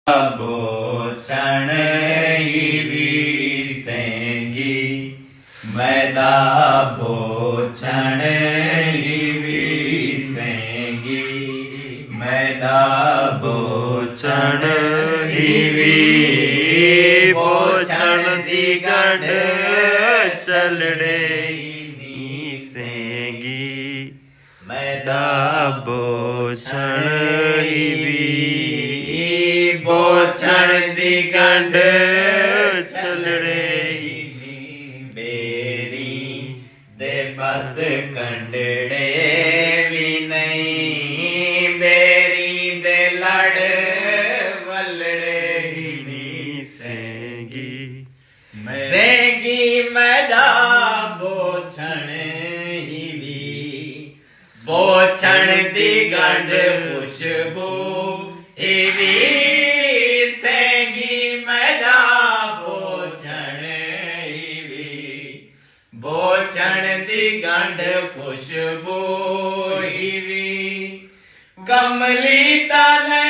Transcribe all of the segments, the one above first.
बोचण विसेंगी मैदा बोचण विसेंगी मैदा बोचण बोचण दी गंढ चलड़े नीसेंगी मैदा बोचण बोचण दी गंढ चलड़े बेरी दे बस कंडड़े भी नहीं बेरी दे लड़ वलड़े नी सेंगी मैदा बोचण बोचण दी गंढ खुशबू बोचण दी गंढ खुशबू गमली तने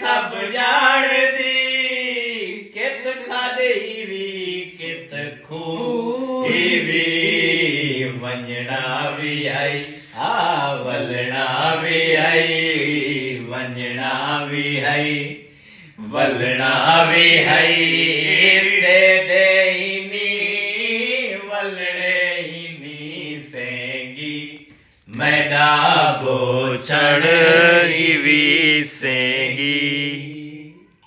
सब जान दी कित खादी कित खू वंजना भी आई वलना भी आई वंजना भी आई वलना भी आई दे मैदा बोचण विसेंगी।